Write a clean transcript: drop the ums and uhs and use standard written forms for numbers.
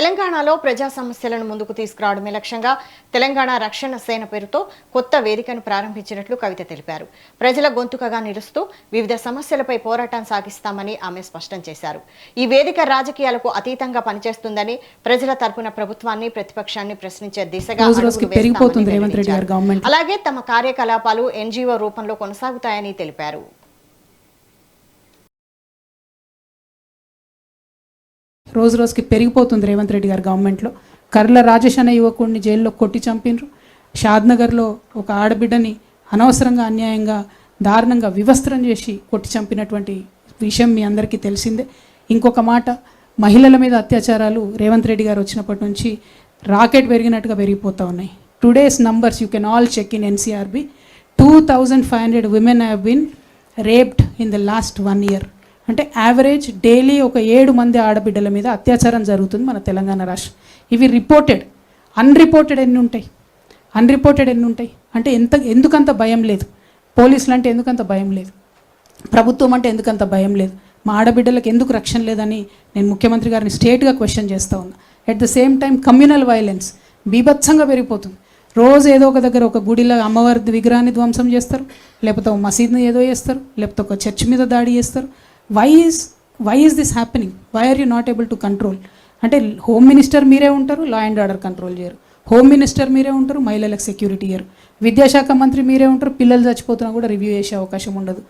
తెలంగాణలో ప్రజా సమస్యలను ముందుకు తీసుకురావడమే లక్ష్యంగా తెలంగాణ రక్షణ సేన పేరుతో కొత్త వేదికను ప్రారంభించినట్లు కవిత తెలిపారు. ప్రజల గొంతుకగా నిలుస్తూ వివిధ సమస్యలపై పోరాటం సాగిస్తామని ఆమె స్పష్టం చేశారు. ఈ వేదిక రాజకీయాలకు అతీతంగా పనిచేస్తుందని, ప్రజల తరపున ప్రభుత్వాన్ని ప్రతిపక్షాన్ని ప్రశ్నించే దిశగా అలాగే తమ కార్యకలాపాలు ఎన్జీఓ రూపంలో కొనసాగుతాయని తెలిపారు. రోజు రోజుకి పెరిగిపోతుంది రేవంత్ రెడ్డి గారి గవర్నమెంట్లో. కర్ల రాజేష్ అనే యువకుడిని జైల్లో కొట్టి చంపినరు. షాద్నగర్లో ఒక ఆడబిడ్డని అనవసరంగా అన్యాయంగా దారుణంగా వివస్త్రం చేసి కొట్టి చంపినటువంటి విషయం మీ అందరికీ తెలిసిందే. ఇంకొక మాట, మహిళల మీద అత్యాచారాలు రేవంత్ రెడ్డి గారు వచ్చినప్పటి నుంచి రాకెట్ పెరిగినట్టుగా పెరిగిపోతూ ఉన్నాయి. Today's numbers you can all check in NCRB. 2500 women have been raped in the last 1 year. అంటే యావరేజ్ డైలీ ఒక 7 మంది ఆడబిడ్డల మీద అత్యాచారం జరుగుతుంది మన తెలంగాణ రాష్ట్రం. ఇవి రిపోర్టెడ్. అన్రిపోర్టెడ్ ఎన్ని ఉంటాయి? అంటే ఎందుకంత భయం లేదు? పోలీసులు అంటే ఎందుకంత భయం లేదు? ప్రభుత్వం అంటే ఎందుకంత భయం లేదు? మా ఆడబిడ్డలకు ఎందుకు రక్షణ లేదని నేను ముఖ్యమంత్రి గారిని స్ట్రేట్గా క్వశ్చన్ చేస్తూ ఉన్నా. At the same time communal violence బీభత్సంగా పెరిగిపోతుంది. రోజు ఏదో ఒక దగ్గర ఒక గుడిలో అమ్మవారి విగ్రహాన్ని ధ్వంసం చేస్తారు, లేకపోతే ఒక మసీద్ని ఏదో చేస్తారు, లేకపోతే ఒక చర్చ్ మీద దాడి చేస్తారు. Why is this happening? Why are you not able to control? అంటే హోమ్ మినిస్టర్ మీరే ఉంటారు, లా అండ్ ఆర్డర్ కంట్రోల్ చేయరు. హోమ్ మినిస్టర్ మీరే ఉంటారు, మహిళలకు సెక్యూరిటీ ఇయ్యరు. విద్యాశాఖ మంత్రి మీరే ఉంటారు, పిల్లలు చచ్చిపోతున్నా కూడా రివ్యూ చేసే అవకాశం ఉండదు.